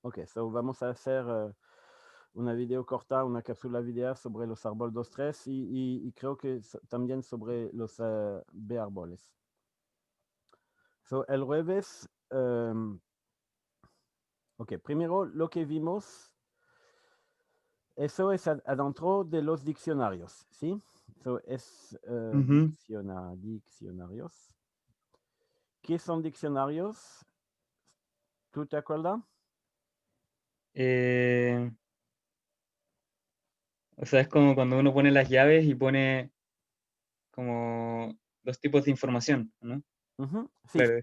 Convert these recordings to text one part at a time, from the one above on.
Ok, so vamos a hacer una video corta, una cápsula video sobre los árboles 2-3 y creo que también sobre los B-árboles. So, el jueves, ok, primero lo que vimos, eso es adentro de los diccionarios, ¿sí? So, es Ujú. diccionarios. ¿Qué son diccionarios? ¿Tú te acuerdas? Eh, o sea, es como cuando uno pone las llaves y pone como los tipos de información, ¿no? Sí. Claro,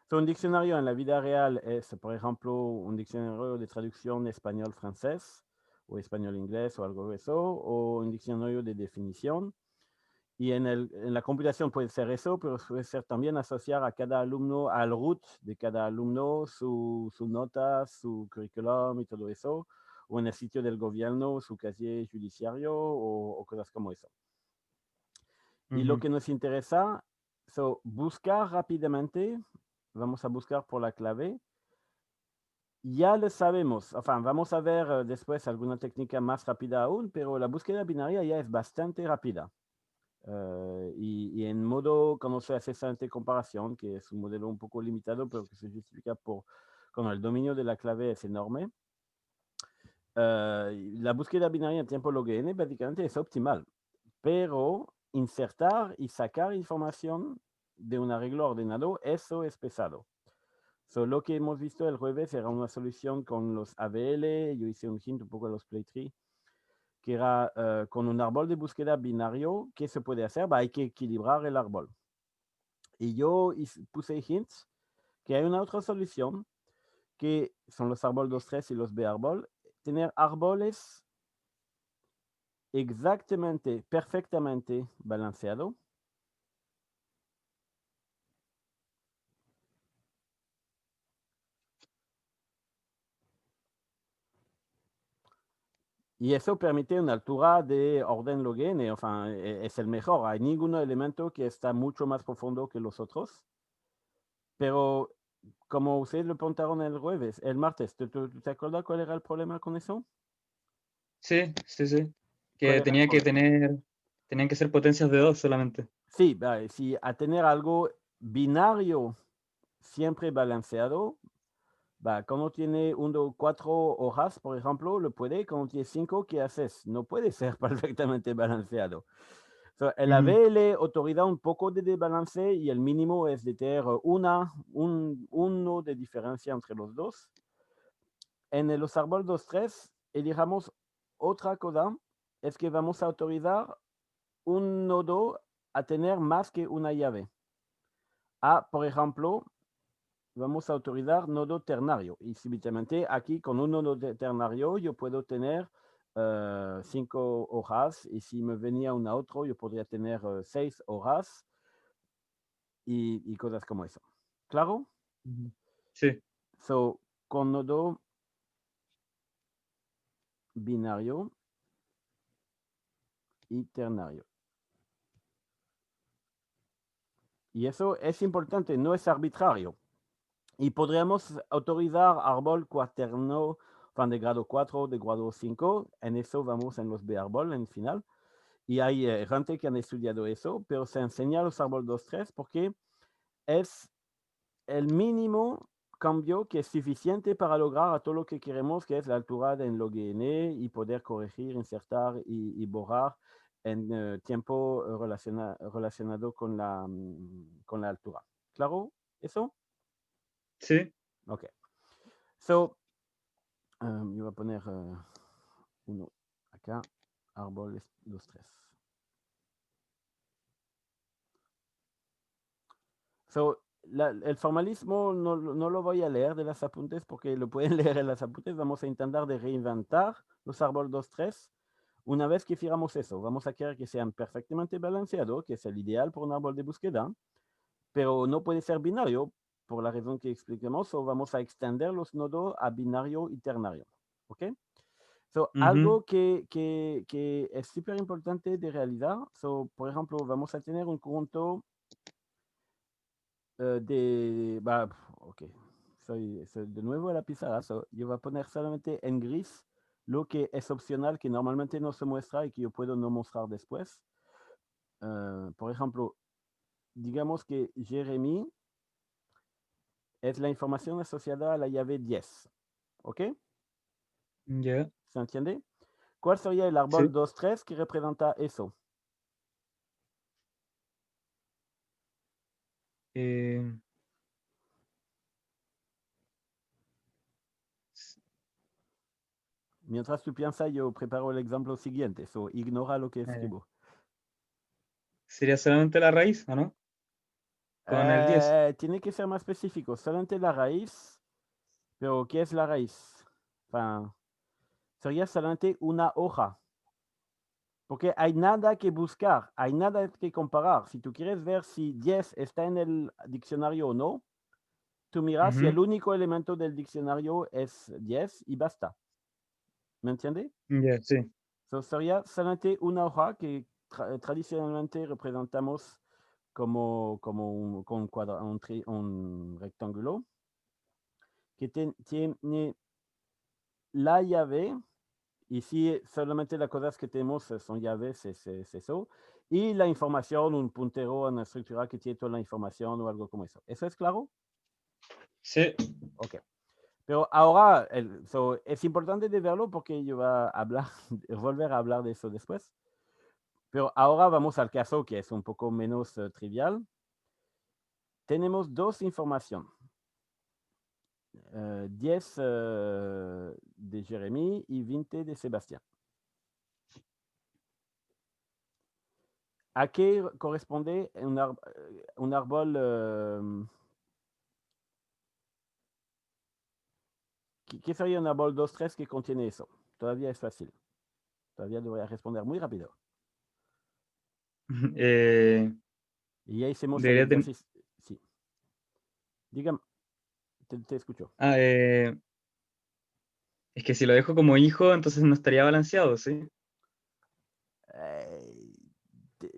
So, un diccionario en la vida real es, por ejemplo, un diccionario de traducción español-francés o español-inglés o algo de eso, o un diccionario de definición. Y en la computación puede ser eso, pero puede ser también asociar a cada alumno, al root de cada alumno, su nota, su currículum y todo eso, o en el sitio del gobierno, su casier judiciario o cosas como eso. Y lo ujú. que nos interesa, buscar rápidamente, vamos a buscar por la clave. Ya lo sabemos, vamos a ver después alguna técnica más rápida aún, pero la búsqueda binaria ya es bastante rápida. Y en modo, cuando se hace esa comparación, que es un modelo un poco limitado, pero que se justifica por, cuando el dominio de la clave es enorme, la búsqueda binaria en tiempo log n básicamente es optimal, pero insertar y sacar información de un arreglo ordenado, eso es pesado. Lo que hemos visto el jueves era una solución con los AVL, yo hice un hint un poco a los Playtree, que era con un árbol de búsqueda binario. ¿Qué se puede hacer? Hay que equilibrar el árbol. Y yo puse hints que hay una otra solución, que son los árboles 2-3 y los B-árbol. Tener árboles exactamente, perfectamente balanceados. Y eso permite una altura de orden log n, es el mejor. Hay ningún elemento que está mucho más profundo que los otros. Pero como ustedes lo preguntaron el martes, ¿te acuerdas cuál era el problema con eso? Sí, sí, sí. ¿Cuál Que era el problema? tenían que ser potencias de 2 solamente. Sí, si a tener algo binario siempre balanceado, cuando tiene 4 hojas, por ejemplo, lo puede. Cuando tiene 5, ¿qué haces? No puede ser perfectamente balanceado. El Ujú. AVL autoriza un poco de desbalance y el mínimo es de tener uno de diferencia entre los dos. En los árboles 2-3, elijamos otra cosa, es que vamos a autorizar un nodo a tener más que una llave. Por ejemplo, vamos a autorizar nodo ternario. Y simplemente aquí con un nodo ternario yo puedo tener 5 hojas, y si me venía una otro yo podría tener 6 hojas y cosas como eso. ¿Claro? Ujú. Sí. Con nodo binario y ternario. Y eso es importante, no es arbitrario. Y podríamos autorizar árbol cuaterno, de grado 4, de grado 5. En eso vamos en los B-árbol en final. Y hay gente que han estudiado eso, pero se enseña los árboles 2-3 porque es el mínimo cambio que es suficiente para lograr a todo lo que queremos, que es la altura en log n y poder corregir, insertar y borrar en tiempo relacionado con la altura. ¿Claro eso? Sí. Ok. Yo voy a poner uno acá, árboles 2-3. El formalismo no lo voy a leer de las apuntes porque lo pueden leer en las apuntes. Vamos a intentar de reinventar los árboles 2-3. Una vez que firmamos eso, vamos a querer que sean perfectamente balanceados, que es el ideal por un árbol de búsqueda, pero no puede ser binario, por la razón que expliquemos, o vamos a extender los nodos a binario y ternario. ¿Ok? Ujú. Algo que es súper importante de realizar, por ejemplo, vamos a tener un conjunto ok, soy de nuevo a la pizarra. Yo voy a poner solamente en gris lo que es opcional, que normalmente no se muestra y que yo puedo no mostrar después. Por ejemplo, digamos que Jérémy es la información asociada a la llave 10. ¿Ok? Ya, ¿Se entiende? ¿Cuál sería el árbol sí. 2, 3 que representa eso? Eh, s- Mientras tú piensas, yo preparo el ejemplo siguiente. Ignora lo que eh, escribo. sería solamente la raíz, ¿o no? Con el 10. Tiene que ser más específico. Solamente la raíz. Pero, ¿qué es la raíz? Enfin, sería solamente una hoja. Porque hay nada que buscar, hay nada que comparar. Si tú quieres ver si 10 está en el diccionario o no, tú miras si Ujú, el único elemento del diccionario es 10 y basta. ¿Me entiendes? ya, sí. Sería solamente una hoja que tradicionalmente representamos como un rectángulo que tiene la llave. Y si solamente las cosas que tenemos son llaves, es eso. Y la información, un puntero, una estructura que tiene toda la información o algo como eso. ¿Eso es claro? Sí. Ok. Pero ahora es importante de verlo porque yo voy a hablar, volver a hablar de eso después. Pero ahora vamos al caso que es un poco menos trivial. Tenemos dos informaciones. 10 de Jérémy y 20 de Sébastien. ¿A qué corresponde un árbol? ¿Qué sería un árbol 2, 3 que contiene eso? Todavía es fácil. Todavía le voy a responder muy rápido. Eh, Y ya hicimos el debería tener. ejercicio. Sí. Dígame, te escucho. Ah, es que si lo dejo como hijo, entonces no estaría balanceado, ¿sí? Eh,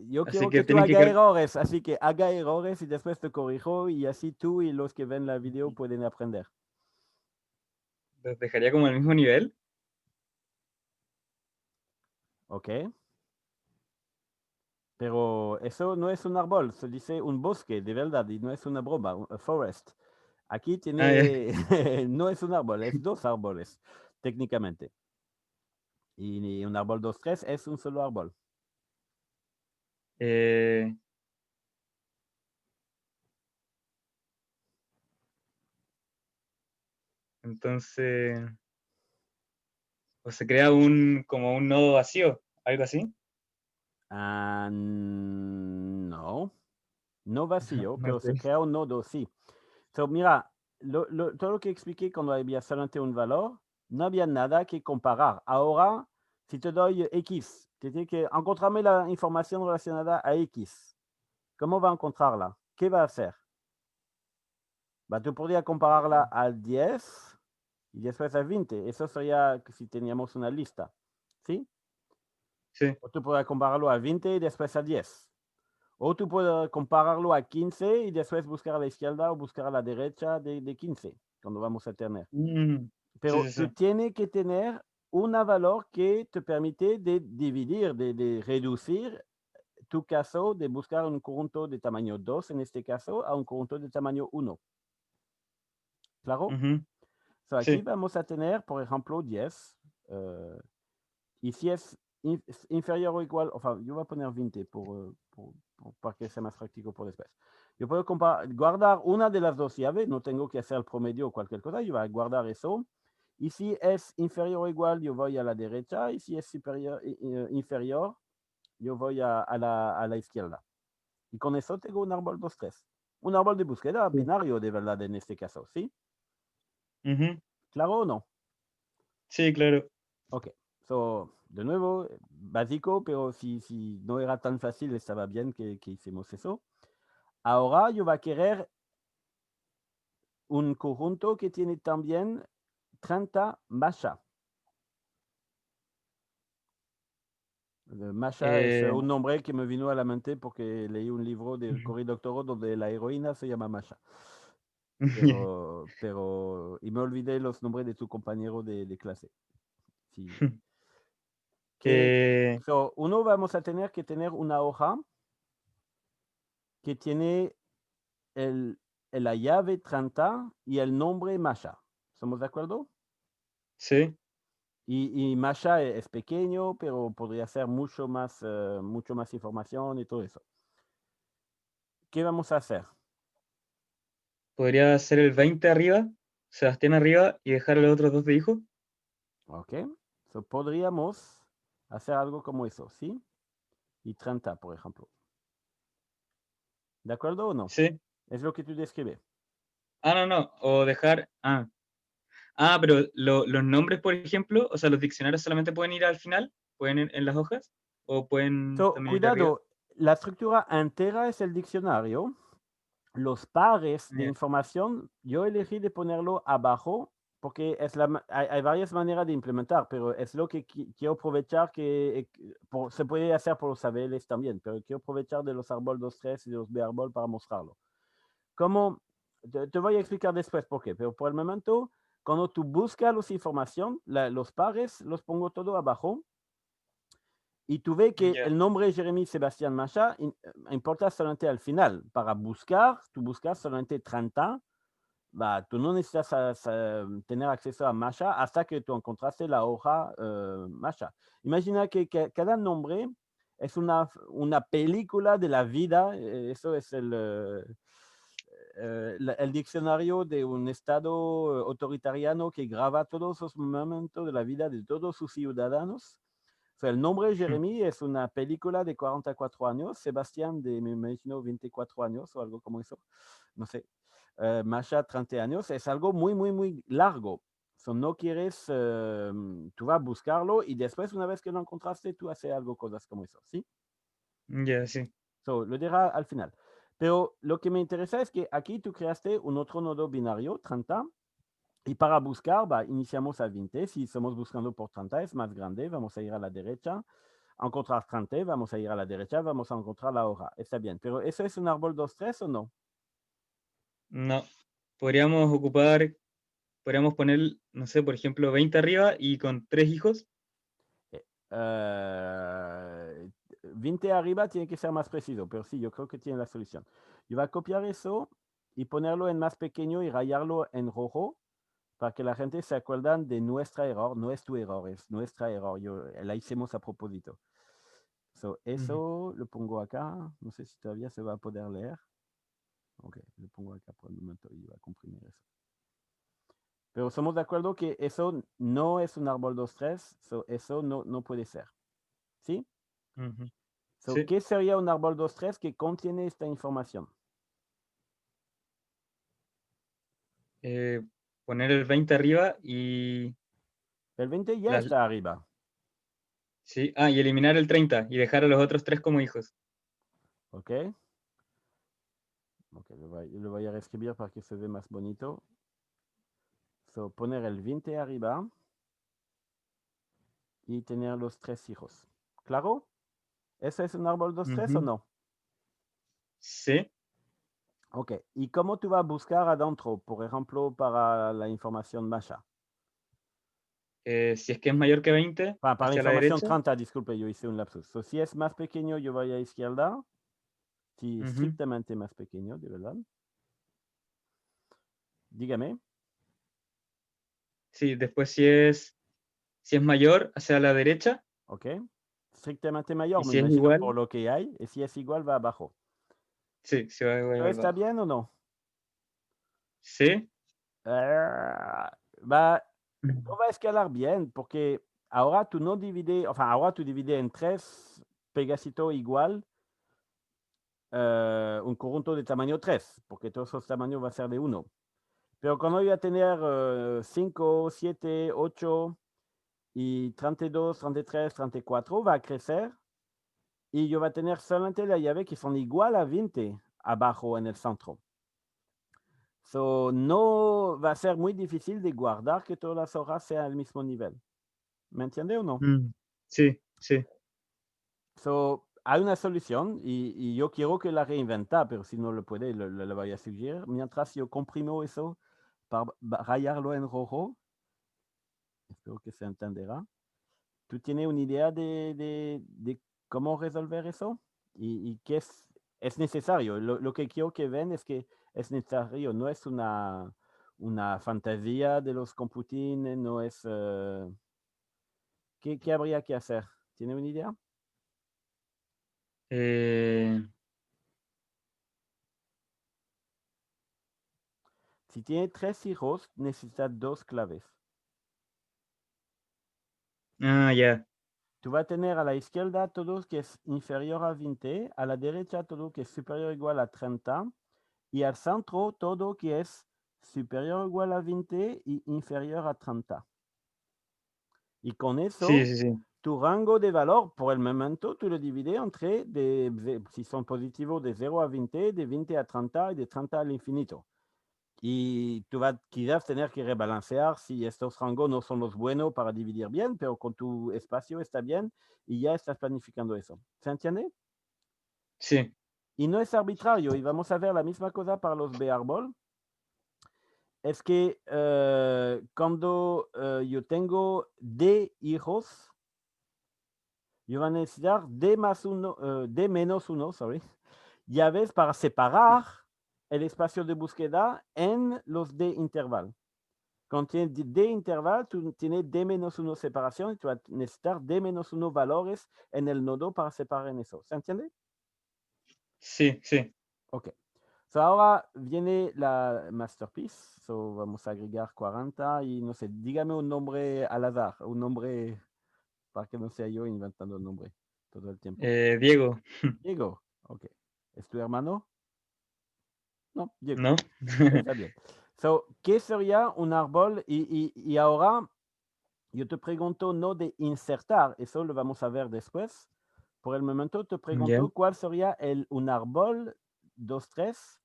yo Así quiero que que tú tiene que haga quedar. errores, así que haga errores y después te corrijo y así tú y los que ven la video pueden aprender. Los dejaría como al mismo nivel. ¿Ok? Pero eso no es un árbol, se dice un bosque, de verdad, y no es una broma, un forest. Aquí Ah, ya. tiene, no es un árbol, es dos árboles, técnicamente. Y un árbol 2, 3 es un solo árbol. Eh, entonces, o se crea como un nodo vacío, algo así. Ah, no, no vacío, No pero sé. se crea un nodo, sí. Mira, todo lo que expliqué cuando había solamente un valor, no había nada que comparar. Ahora, si te doy X, te tiene que encontrarme la información relacionada a X. ¿Cómo va a encontrarla? ¿Qué va a hacer? Tú podrías compararla al 10 y después al 20. Eso sería si teníamos una lista. ¿Sí? Sí. O tú puedes compararlo a 20 y después a 10. O tú puedes compararlo a 15 y después buscar a la izquierda o buscar a la derecha de 15, cuando vamos a tener. Sí, Pero sí, tú sí. tienes que tener un valor que te permite de dividir, de reducir tu caso, de buscar un conjunto de tamaño 2, en este caso, a un conjunto de tamaño 1. ¿Claro? Ujú, Aquí sí. vamos a tener, por ejemplo, 10. Y si es inferior o igual, yo voy a poner 20 para que sea más práctico por después. Yo puedo guardar una de las dos llaves, no tengo que hacer el promedio o cualquier cosa, yo voy a guardar eso. Y si es inferior o igual, yo voy a la derecha, y si es inferior, yo voy a la izquierda. Y con eso tengo un árbol 2, 3. Un árbol de búsqueda Sí. binario de verdad en este caso, ¿sí? Ujú, ¿Claro o no? sí, claro. Ok, de nuevo, básico, pero si no era tan fácil, estaba bien que hicimos eso. Ahora yo voy a querer un conjunto que tiene también 30 Masha. Masha es Eh, un nombre que me vino a la mente porque leí un libro de Cory Doctorow donde la heroína se llama Masha. y me olvidé los nombres de tu compañero de clase. Sí. Eh, Uno vamos a tener que tener una hoja que tiene la llave 30 y el nombre Masha. ¿Estamos de acuerdo? sí, Y Masha es pequeño, pero podría ser mucho más información y todo eso. ¿Qué vamos a hacer? podría ser el 20 arriba, Sebastián arriba y dejar a los otros dos de hijo. ¿Ok? Podríamos hacer algo como eso, ¿sí? Y 30, por ejemplo. ¿De acuerdo o no? Sí. Es lo que tú describes. No. O dejar. Pero los nombres, por ejemplo, o sea, los diccionarios solamente pueden ir al final, pueden en las hojas, o pueden también ir arriba. Cuidado, la estructura entera es el diccionario. Los pares de Ya, información, yo elegí de ponerlo abajo porque hay varias maneras de implementar, pero es lo que quiero aprovechar se puede hacer por los ABLs también, pero quiero aprovechar de los árbol 2.3 y de los B-árbol para mostrarlo. ¿Cómo? Te voy a explicar después por qué, pero por el momento, cuando tú buscas los información, los pares los pongo todo abajo y tú ves que ya, el nombre Jeremy Sebastián Masha importa solamente al final. Para buscar, tú buscas solamente 30. Tú no necesitas tener acceso a Masha hasta que tú encontraste la hoja Masha. Imagina que cada nombre es una película de la vida. Eso es el diccionario de un estado autoritariano que graba todos los momentos de la vida de todos sus ciudadanos. El nombre Jeremy es una película de 44 años, Sebastián de, me imagino, 24 años o algo como eso, no sé. Masha, 30 años, es algo muy, muy, muy largo. No quieres, tú vas a buscarlo y después, una vez que lo encontraste, tú haces algo, cosas como eso, ¿sí? ya, sí. Lo dirá al final. Pero lo que me interesa es que aquí tú creaste un otro nodo binario, 30, y para buscar, iniciamos a 20. Si estamos buscando por 30, es más grande, vamos a ir a la derecha. Encontrar 30, vamos a ir a la derecha, vamos a encontrar la hora. Está bien, pero ¿eso es un árbol 2-3 o no? No. Podríamos poner, no sé, por ejemplo, 20 arriba y con tres hijos. 20 arriba tiene que ser más preciso, pero sí, yo creo que tiene la solución. Yo voy a copiar eso y ponerlo en más pequeño y rayarlo en rojo para que la gente se acuerde de nuestra error. No es tu error, es nuestra error. La hicimos a propósito. Eso lo pongo acá. No sé si todavía se va a poder leer. Ok, lo pongo acá por el momento y voy a comprimir eso. Pero somos de acuerdo que eso no es un árbol 2-3, eso no puede ser. ¿Sí? Sí. ¿Qué sería un árbol 2-3 que contiene esta información? Poner el 20 arriba y El 20 ya las, está arriba. sí. Y eliminar el 30 y dejar a los otros tres como hijos. ¿Ok? Ok, lo voy a reescribir para que se vea más bonito. Poner el 20 arriba y tener los tres hijos. ¿Claro? ¿Eso es un árbol 2-3 o Ujú. no? Sí. Ok. ¿Y cómo tú vas a buscar adentro, por ejemplo, para la información Masha? Si es que es mayor que 20, Para la hacia la información derecha. 30, disculpe, yo hice un lapsus. Si es más pequeño, yo voy a izquierda. Si Ujú. estrictamente más pequeño, de verdad. Dígame. Sí, después si es mayor, hacia la derecha. Ok. Estrictamente Y mayor, me si es imagino por igual, lo que hay. Y si es igual, va abajo. sí, se va igual ¿Está abajo. bien o no? Sí. Va, no va a escalar bien, porque ahora tú no divides, ahora tú divides en tres pedacitos igual, un conjunto de tamaño 3, porque todos esos tamaños va a ser de 1. Pero cuando voy a tener 5, 7, 8 y 32, 33, 34, va a crecer y yo va a tener solamente la llave que son igual a 20 abajo en el centro. No va a ser muy difícil de guardar que todas las hojas sean al mismo nivel. ¿Me entiende o no? Sí, sí. hay una solución y yo quiero que la reinventa, pero si no lo puede, le voy a sugerir. Mientras yo comprimo eso para rayarlo en rojo, espero que se entenderá. ¿Tú tienes una idea de cómo resolver eso? ¿Y qué es necesario? Lo que quiero que vean es que es necesario, no es una fantasía de los computines, no es... ¿qué habría que hacer? ¿Tiene una idea? Si tiene 3 hijos, necesita 2 claves. Ya. Tú vas a tener a la izquierda todo que es inferior a 20, a la derecha todo que es superior o igual a 30, y al centro todo que es superior o igual a 20 y inferior a 30. Y con eso, Sí, sí, sí. tu rango de valor, por el momento, tú lo divides entre, si son positivos, de 0 a 20, de 20 a 30 y de 30 al infinito. Y tú vas quizás tener que rebalancear si estos rangos no son los buenos para dividir bien, pero con tu espacio está bien y ya estás planificando eso. ¿Se entiende? Sí. Y no es arbitrario, y vamos a ver la misma cosa para los B-árbol. Es que cuando yo tengo D hijos, yo voy a necesitar D menos 1, sorry, llaves para separar el espacio de búsqueda en los D intervalos. Cuando tienes D interval, tú tienes D menos 1 separación y tú vas a necesitar D menos 1 valores en el nodo para separar en eso. ¿Se entiende? Sí, sí. Ok. So ahora viene la masterpiece. So vamos a agregar 40 y no sé, dígame un nombre al azar, un nombre para que no sea yo inventando el nombre todo el tiempo. Diego, Diego. Ok. ¿Es tu hermano? No, Diego. ¿no? Está bien. So, ¿qué sería un árbol? Y ahora yo te pregunto no de insertar, eso lo vamos a ver después. Por el momento te Ya. pregunto cuál sería un árbol 2, 3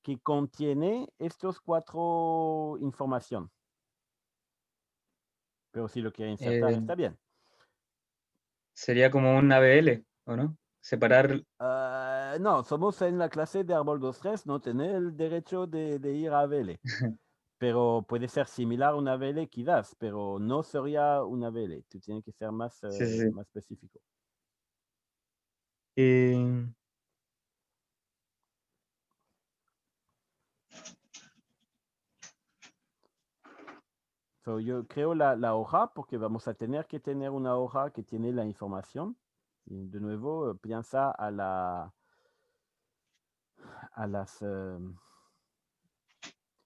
que contiene estos 4 información. Pero si lo quiere insertar, Eh, está bien. Sería como un ABL, ¿o no? Separar. No, somos en la clase de árbol 2, 3, no tener el derecho de ir a ABL. Pero puede ser similar a una ABL quizás, pero no sería una ABL. Tú tienes que ser más, Sí, sí, sí. más específico. Eh, So, yo creo la hoja porque vamos a tener que tener una hoja que tiene la información. Y de nuevo, piensa a las...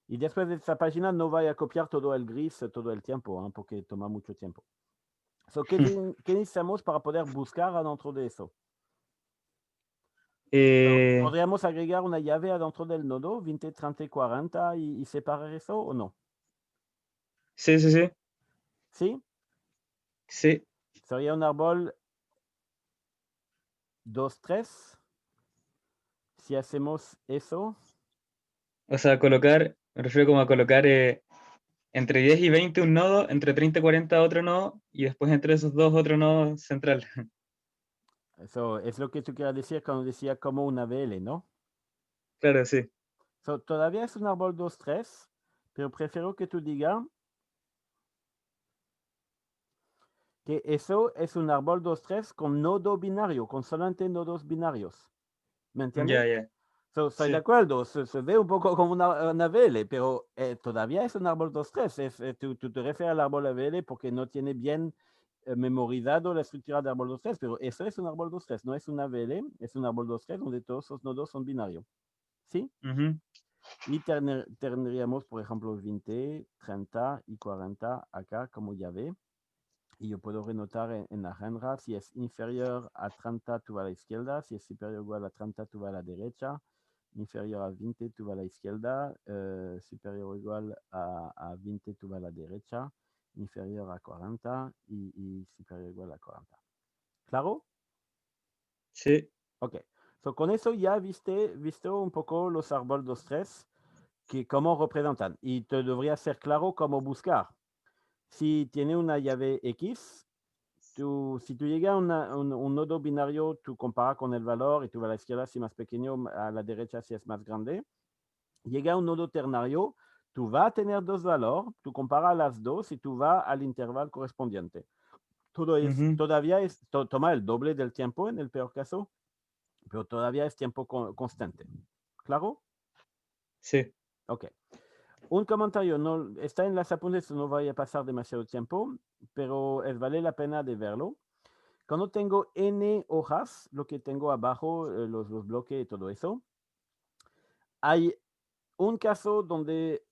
y después de esta página no vaya a copiar todo el gris todo el tiempo, porque toma mucho tiempo. So, ¿qué necesitamos para poder buscar adentro de eso? ¿Podríamos agregar una llave adentro del nodo 20, 30 y 40 y separar eso o no? sí, sí, sí. ¿Sí? Sí. Sería un árbol 2, 3. Si hacemos eso, O sea, me refiero como a colocar entre 10 y 20 un nodo, entre 30 y 40 otro nodo, y después entre esos dos otro nodo central. eso es lo que tú quieras decir cuando decía como una VL, ¿no? Claro, sí. So, todavía es un árbol 2, 3, pero prefiero que tú digas que eso es un árbol 2, 3 con nodo binario, con solamente nodos binarios. ¿Me entiendes? Ya, ya. So, estoy de Sí. acuerdo, se ve un poco como una AVL, pero todavía es un árbol 2, 3. Tú te refieres al árbol AVL porque no tiene bien memorizado la estructura de árbol 2, 3, pero eso es un árbol 2, 3, no es una AVL, es un árbol 2, 3 donde todos los nodos son binarios. ¿Sí? Ujú. Y tendríamos, por ejemplo, 20, 30 y 40 acá como llave. Y yo puedo renotar en la agenda, si es inferior a 30, tú vas a la izquierda, si es superior o igual a 30, tú vas a la derecha, inferior a 20, tú vas a la izquierda, superior o igual a 20, tú vas a la derecha, inferior a 40 y superior o igual a 40. ¿Claro? Sí. Ok. So, con eso ya visto un poco los árboles 2, 3, que cómo representan. Y te debería ser claro cómo buscar. Si tiene una llave X, si tú llegas a un nodo binario, tú comparas con el valor y tú vas a la izquierda si es más pequeño, a la derecha si es más grande. Llega a un nodo ternario, tú vas a tener dos valores, tú comparas las dos y tú vas al intervalo correspondiente. Todavía toma el doble del tiempo en el peor caso, pero todavía es tiempo constante. ¿Claro? Sí. Ok. Un comentario, no, está en las apuntes, no vaya a pasar demasiado tiempo, pero vale la pena de verlo. Cuando tengo n hojas, lo que tengo abajo, los bloques y todo eso, hay un caso donde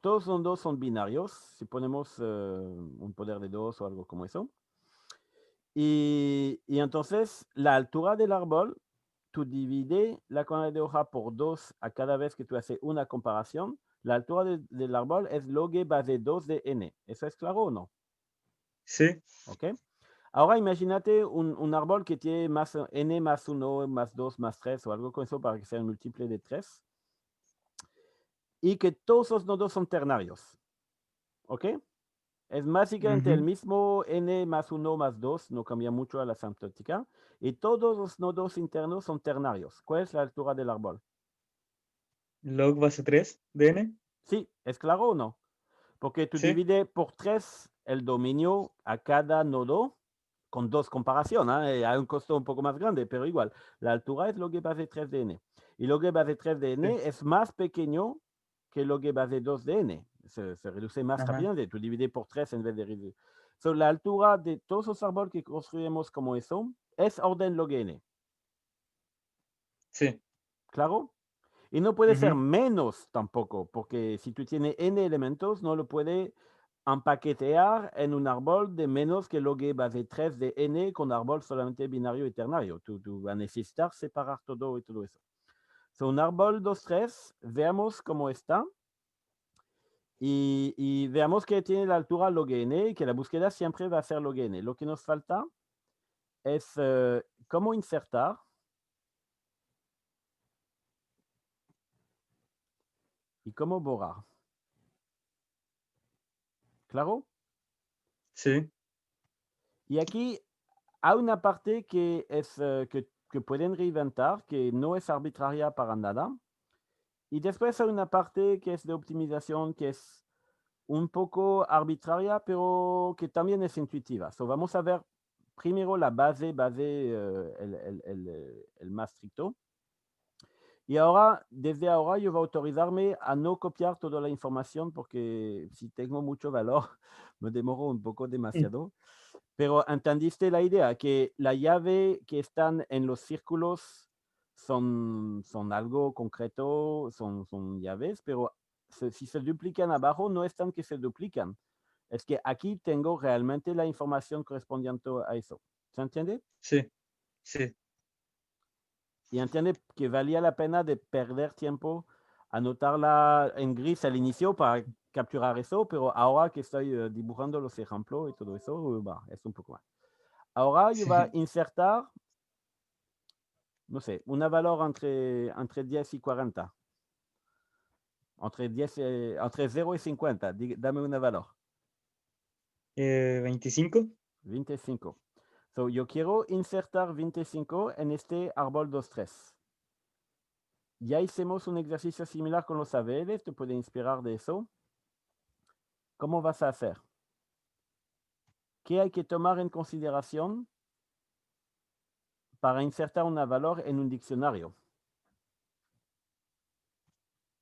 todos los nodos son binarios, si ponemos un poder de 2 o algo como eso. Y entonces, la altura del árbol, tú divides la cantidad de hoja por 2 a cada vez que tú haces una comparación. La altura del árbol es log base 2 de n. ¿Eso es claro o no? Sí. Ok. Ahora imagínate un árbol que tiene más n más 1, más 2, más 3 o algo con eso para que sea un múltiple de 3. Y que todos los nodos son ternarios. ¿Ok? Es básicamente el mismo n más 1 más 2, no cambia mucho a la asintótica. Y todos los nodos internos son ternarios. ¿Cuál es la altura del árbol? Log base 3 de n. Sí, ¿es claro o no? Porque tú Sí. divides por 3 el dominio a cada nodo con 2 comparaciones. Hay un costo un poco más grande, pero igual. La altura es log base 3 de n. Y log base 3 de n es más pequeño que log base 2 de n. Se reduce más rápidamente. Tú divides por 3 en vez de reducir. La altura de todos los árboles que construimos como eso es orden log n. Sí. ¿Claro? Y no puede ser menos tampoco, porque si tú tienes n elementos, no lo puede empaquetear en un árbol de menos que log base 3 de n con árbol solamente binario y ternario. Tú vas a necesitar separar todo y todo eso. Un árbol 2, 3, veamos cómo está. Y veamos que tiene la altura log n y que la búsqueda siempre va a ser log n. Lo que nos falta es cómo insertar y cómo borrar. ¿Claro? Sí. Y aquí hay una parte que es que pueden reinventar, que no es arbitraria para nada. Y después hay una parte que es de optimización, que es un poco arbitraria, pero que también es intuitiva. Vamos a ver primero la base, el más estricto. Y ahora, desde ahora, yo voy a autorizarme a no copiar toda la información porque si tengo mucho valor, me demoro un poco demasiado. Pero entendiste la idea, que la llave que están en los círculos son algo concreto, son llaves, pero si se duplican abajo, no es tan que se duplican. Es que aquí tengo realmente la información correspondiente a eso. ¿Se entiende? Sí. Sí. Y entiende que valía la pena de perder tiempo anotarla en gris al inicio para capturar eso, pero ahora que estoy dibujando los ejemplos y todo eso, es un poco más. Ahora yo voy a insertar, no sé, una valor entre 10 y 40. Entre 0 y 50. Dame una valor. 25. 25. Yo quiero insertar 25 en este árbol 2, 3. Ya hicimos un ejercicio similar con los ABLs, te puede inspirar de eso. ¿Cómo vas a hacer? ¿Qué hay que tomar en consideración para insertar una valor en un diccionario?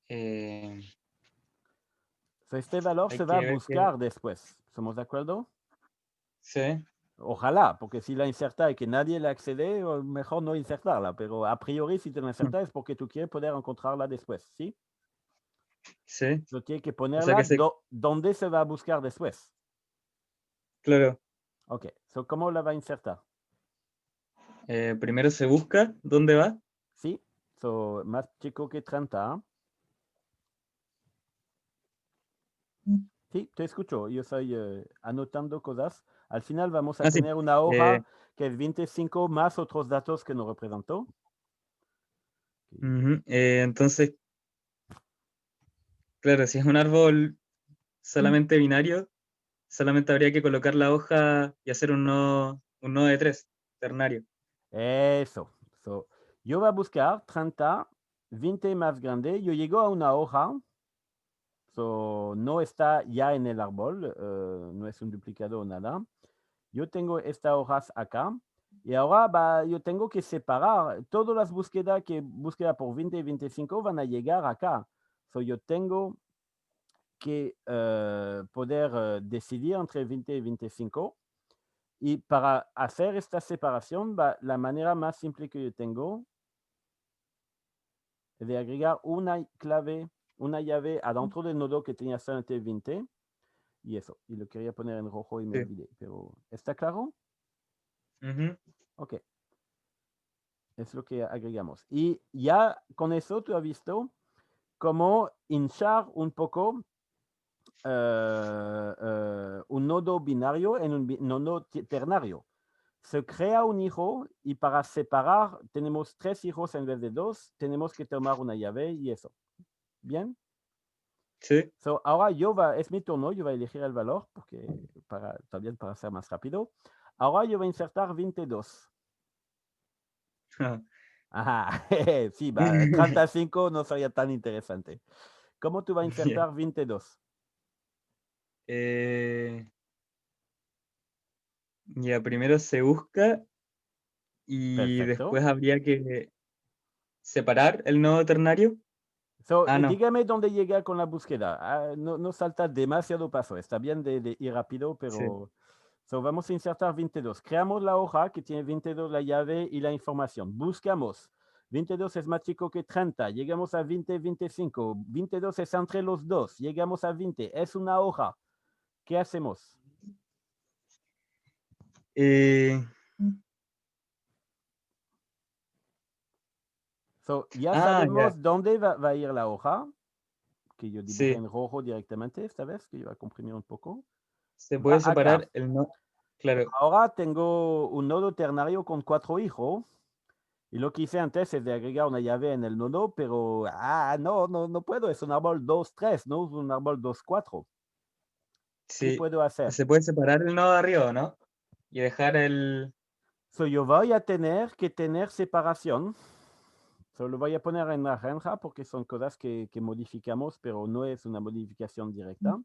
Este valor Hay se va a que ver buscar después. ¿Somos de acuerdo? Sí. Ojalá, porque si la inserta y que nadie la accede, mejor no insertarla. Pero a priori, si te la insertas es porque tú quieres poder encontrarla después, ¿sí? Sí. Tú tienes que O sea ponerla que donde se va a buscar después. claro, Ok, ¿cómo la va a insertar? primero se busca dónde va. Sí, más chico que 30. Sí, te escucho. Yo estoy anotando cosas. Al final vamos a Ah, sí. tener una hoja que es 25 más otros datos que nos representó. Entonces, claro, si es un árbol solamente binario, solamente habría que colocar la hoja y hacer un nodo de 3, ternario. Eso. So, yo voy a buscar 30, 20 más grande. Yo llego a una hoja. So, no está ya en el árbol, no es un duplicado o nada. Yo tengo estas hojas acá. Y ahora yo tengo que separar. Todas las búsquedas por 20 y 25 van a llegar acá. So, yo tengo que poder decidir entre 20 y 25. Y para hacer esta separación, la manera más simple que yo tengo es de agregar una clave, una llave adentro del nodo que tenía solamente 20. Y eso, y lo quería poner en rojo y me olvidé. Pero, ¿está claro? Ok. Es lo que agregamos. Y ya con eso tú has visto cómo hinchar un poco un nodo binario en un nodo ternario. Se crea un hijo y para separar tenemos 3 hijos en vez de 2. Tenemos que tomar una llave y eso. ¿Bien? Sí. So, ahora es mi turno, yo voy a elegir el valor porque también para ser más rápido. Ahora yo voy a insertar 22. Ajá, sí, 35 no sería tan interesante. ¿Cómo tú vas a insertar 22? Ya primero se busca y Perfecto. después habría que separar el nodo ternario. So, No. dígame dónde llega con la búsqueda. No salta demasiado paso. Está bien de ir rápido, pero so, vamos a insertar 22. Creamos la hoja que tiene 22, la llave y la información. Buscamos. 22 es más chico que 30. Llegamos a 20, 25. 22 es entre los dos. Llegamos a 20. Es una hoja. ¿Qué hacemos? So, ya sabemos dónde va a ir la hoja, que yo dibujé en rojo directamente esta vez, que yo voy a comprimir un poco. Se puede separar acá. el nodo. Claro. Ahora tengo un nodo ternario con 4 hijos. Y lo que hice antes es de agregar una llave en el nodo, pero no puedo. Es un árbol 2, 3, no es un árbol 2, 4. ¿Qué Sí. puedo hacer? Se puede separar el nodo de arriba, ¿no? Y dejar el. So, yo voy a tener que tener separación. Lo voy a poner en naranja porque son cosas que modificamos, pero no es una modificación directa.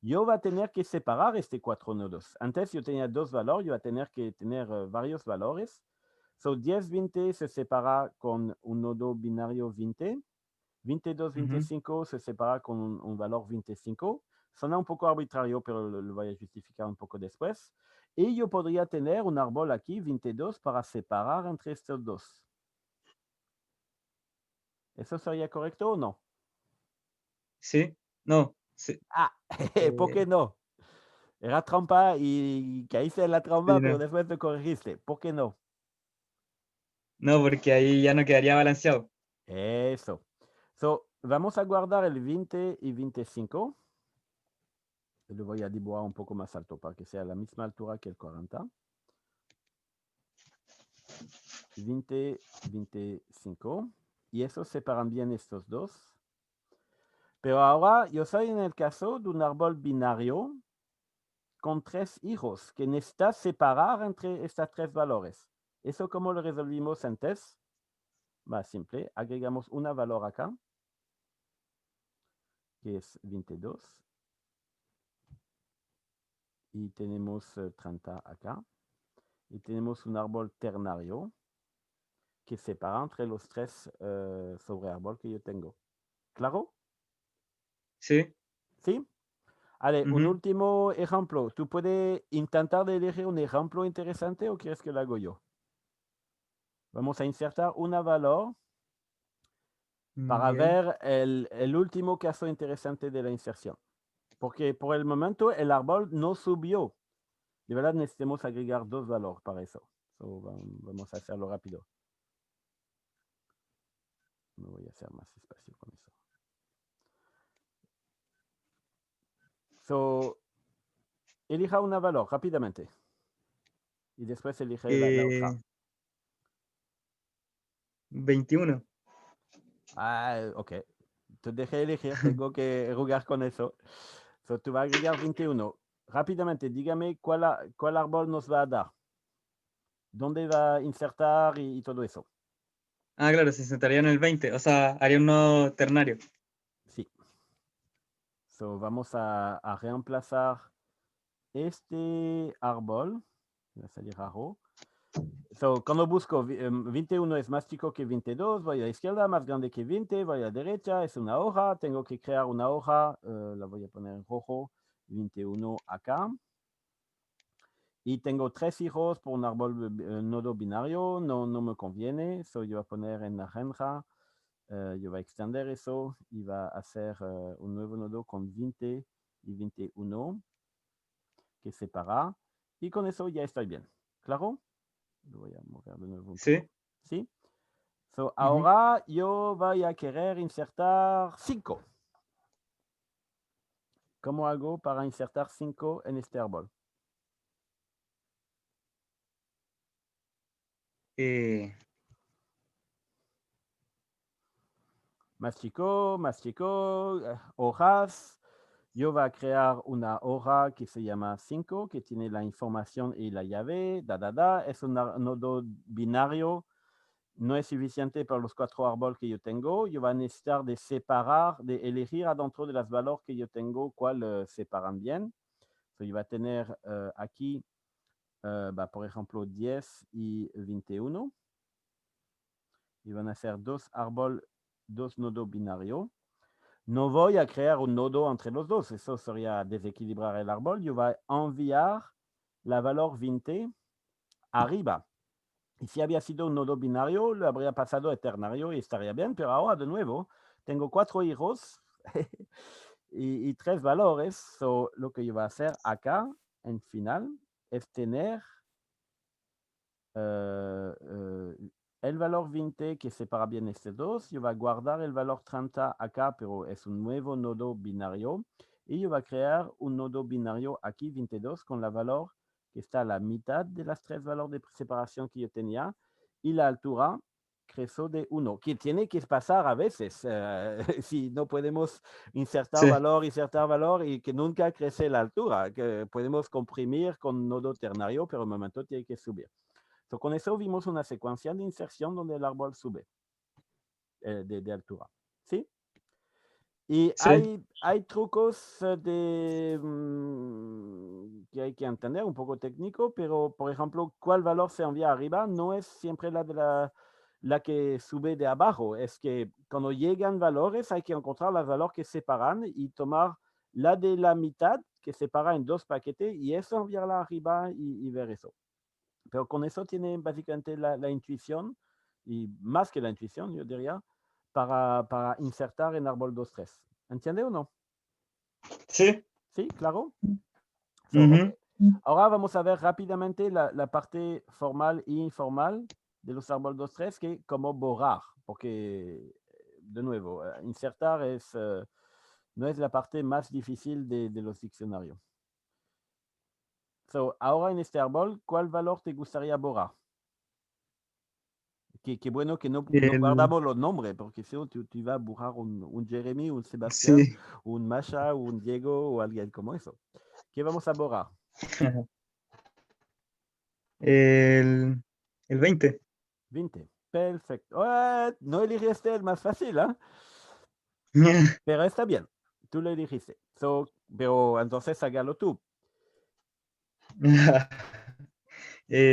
Yo voy a tener que separar este 4 nodos. Antes yo tenía 2 valores, yo voy a tener que tener varios valores. So 10, 20 se separa con un nodo binario 20. 22, 25 se separa con un valor 25. Suena un poco arbitrario, pero lo voy a justificar un poco después. Y yo podría tener un árbol aquí, 22, para separar entre estos dos. ¿Eso sería correcto o no? Sí, no. Sí. ¿Por qué no? Era trampa y caíste en la trampa, Sí, pero no. después te corregiste. ¿Por qué no? No, porque ahí ya no quedaría balanceado. Eso. So, vamos a guardar el 20 y 25. Lo voy a dibujar un poco más alto para que sea a la misma altura que el 40. 20, 25. Y eso separan bien estos dos. Pero ahora yo soy en el caso de un árbol binario con 3 hijos que necesita separar entre estos 3 valores. ¿Eso cómo lo resolvimos antes? Más simple. Agregamos una valor acá, que es 22. Y tenemos 30 acá. Y tenemos un árbol ternario que separa entre los 3 sobreárbol que yo tengo. ¿Claro? Sí. ¿Sí? Allez, un último ejemplo. ¿Tú puedes intentar de elegir un ejemplo interesante o quieres que lo hago yo? Vamos a insertar una valor para ver el último caso interesante de la inserción. Porque por el momento el árbol no subió. De verdad necesitamos agregar 2 valores para eso. Vamos a hacerlo rápido. No voy a hacer más espacio con eso. Elija una valor rápidamente. Y después elige la otra. 21. Ok. Te dejé elegir, tengo que jugar con eso. Tú vas a agregar 21. rápidamente, dígame cuál árbol nos va a dar. ¿Dónde va a insertar y todo eso? Ah, claro, se sentaría en el 20, o sea, haría un nodo ternario. Sí. So, vamos a reemplazar este árbol. Va a salir raro. So, cuando busco 21 es más chico que 22, voy a la izquierda, más grande que 20, voy a la derecha, es una hoja, tengo que crear una hoja, la voy a poner en rojo, 21 acá. Y tengo 3 hijos por un árbol nodo binario, no me conviene, so yo voy a poner en naranja, yo voy a extender eso y va a hacer un nuevo nodo con 20 y 21 que separa. Y con eso ya estoy bien. ¿Claro? Lo voy a mover de nuevo un Sí. poco. ¿Sí? So, ahora yo voy a querer insertar 5. ¿Cómo hago para insertar 5 en este árbol? Más chico, hojas. Yo voy a crear una hoja que se llama 5, que tiene la información y la llave. Es un nodo binario. No es suficiente para los 4 árboles que yo tengo. Yo voy a necesitar de separar, de elegir adentro de los valores que yo tengo cuál separan bien. So, yo voy a tener aquí, por ejemplo, 10 y 21. Y van a ser 2 árboles, 2 nodos binarios. No voy a crear un nodo entre los dos, eso sería desequilibrar el árbol. Yo voy a enviar la valor 20 arriba. Y si había sido un nodo binario, lo habría pasado a ternario y estaría bien, pero ahora de nuevo tengo 4 hijos y 3 valores. So, lo que yo voy a hacer acá, en final, es tener el valor 20 que separa bien estos dos. Yo voy a guardar el valor 30 acá, pero es un nuevo nodo binario. Y yo voy a crear un nodo binario aquí, 22, con la valor que está a la mitad de las 3 valores de separación que yo tenía. Y la altura creció de 1, que tiene que pasar a veces. Si no podemos insertar valor y que nunca crece la altura, que podemos comprimir con nodo ternario, pero en un momento tiene que subir. So, con eso vimos una secuencia de inserción donde el árbol sube de altura. ¿Sí? Y Sí. hay trucos que hay que entender, un poco técnico, pero por ejemplo, cuál valor se envía arriba no es siempre la que sube de abajo. Es que cuando llegan valores hay que encontrar los valores que separan y tomar la de la mitad que separa en 2 paquetes y eso enviarla arriba y ver eso. Pero con eso tiene básicamente la intuición, y más que la intuición, yo diría, para insertar en árbol 2-3. ¿Entiende o no? Sí. ¿Sí? ¿Claro? So, okay. Ahora vamos a ver rápidamente la parte formal e informal de los árboles 2-3, que como borrar, porque, de nuevo, insertar no es la parte más difícil de los diccionarios. So, ahora en este árbol, ¿cuál valor te gustaría borrar? Qué bueno que no guardamos los nombres, porque si no, tú vas a borrar un Jeremy, un Sebastián, Sí. un Masha, un Diego o alguien como eso. ¿Qué vamos a borrar? El 20. 20. Perfecto. No elegiste el más fácil, ¿eh? Pero está bien. Tú lo elegiste. So, pero entonces hágalo tú.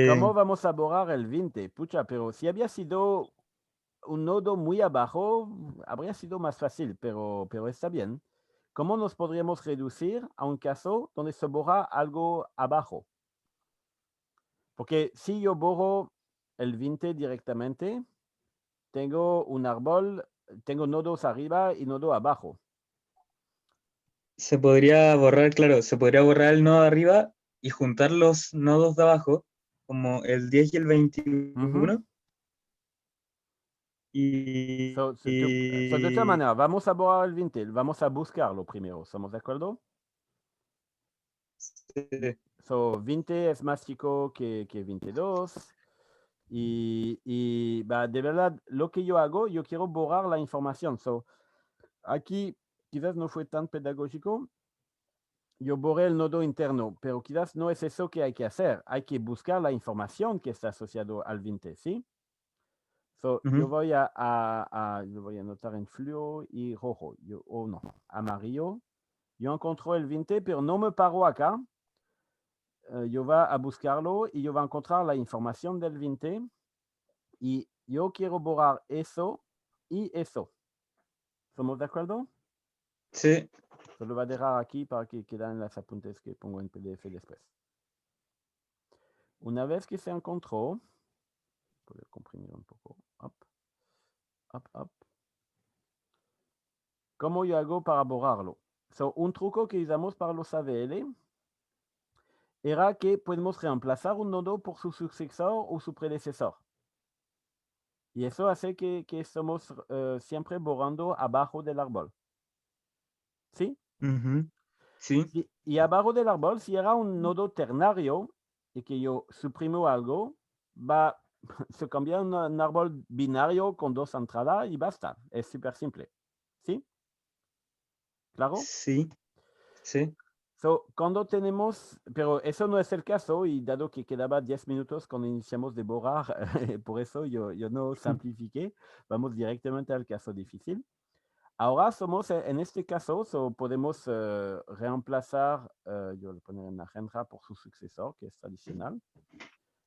¿Cómo vamos a borrar el 20? Pucha, pero si había sido un nodo muy abajo, habría sido más fácil, pero está bien. ¿Cómo nos podríamos reducir a un caso donde se borra algo abajo? Porque si yo borro el 20 directamente, tengo un árbol, tengo nodos arriba y nodo abajo. Se podría borrar, claro, se podría borrar el nodo de arriba y juntar los nodos de abajo, como el 10 y el 21. So, de esta manera, vamos a borrar el 20, vamos a buscarlo primero, ¿estamos de acuerdo? So, 20 es más chico que 22. Y de verdad, lo que yo hago, yo quiero borrar la información. So, aquí quizás no fue tan pedagógico, yo borré el nodo interno, pero quizás no es eso que hay que hacer. Hay que buscar la información que está asociado al 20, ¿sí? So, yo voy yo voy a anotar en fluo y rojo, no, amarillo. Yo encontré el 20, pero no me paro acá. Yo voy a buscarlo y yo voy a encontrar la información del 20 y yo quiero borrar eso y eso. ¿Somos de acuerdo? Sí. Se lo voy a dejar aquí para que queden las apuntes que pongo en PDF después. Una vez que se encontró, voy a comprimir un poco. Hop, hop, hop. ¿Cómo yo hago para borrarlo? So, un truco que usamos para los AVL era que podemos reemplazar un nodo por su sucesor o su predecesor. Y eso hace que estamos siempre borrando abajo del árbol. ¿Sí? Sí. Y abajo del árbol, si era un nodo ternario y que yo suprimo algo, va se cambia un árbol binario con dos entradas y basta. Es súper simple. ¿Sí? ¿Claro? Sí. Sí. So, cuando tenemos, pero eso no es el caso y dado que quedaba 10 minutos cuando iniciamos de borrar, por eso yo no simplifiqué, vamos directamente al caso difícil. Ahora somos, en este caso, podemos reemplazar, yo lo poner en agenda por su sucesor, que es tradicional,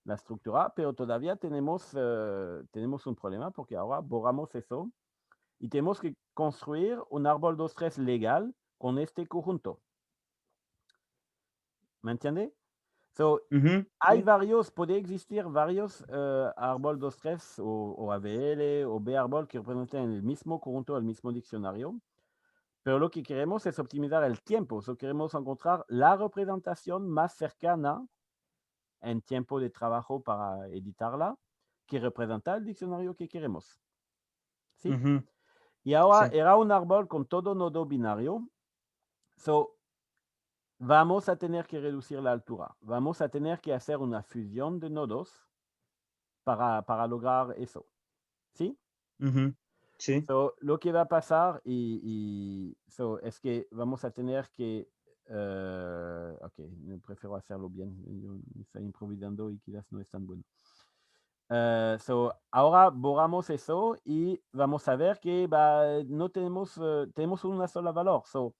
la estructura, pero todavía tenemos un problema porque ahora borramos eso y tenemos que construir un árbol 2-3 legal con este conjunto. ¿Me entiende? So, hay varios, puede existir varios árbol 2-3 o AVL o B árbol que representan el mismo conjunto, el mismo diccionario. Pero lo que queremos es optimizar el tiempo. So, queremos encontrar la representación más cercana en tiempo de trabajo para editarla que representa el diccionario que queremos. ¿Sí? Y ahora Sí. era un árbol con todo nodo binario. So, vamos a tener que reducir la altura. Vamos a tener que hacer una fusión de nodos para lograr eso. ¿Sí? Sí. So, lo que va a pasar es que vamos a tener que... ok, prefiero hacerlo bien. Yo estoy improvisando y quizás no es tan bueno. Ahora borramos eso y vamos a ver que no tenemos, tenemos una sola valor. So,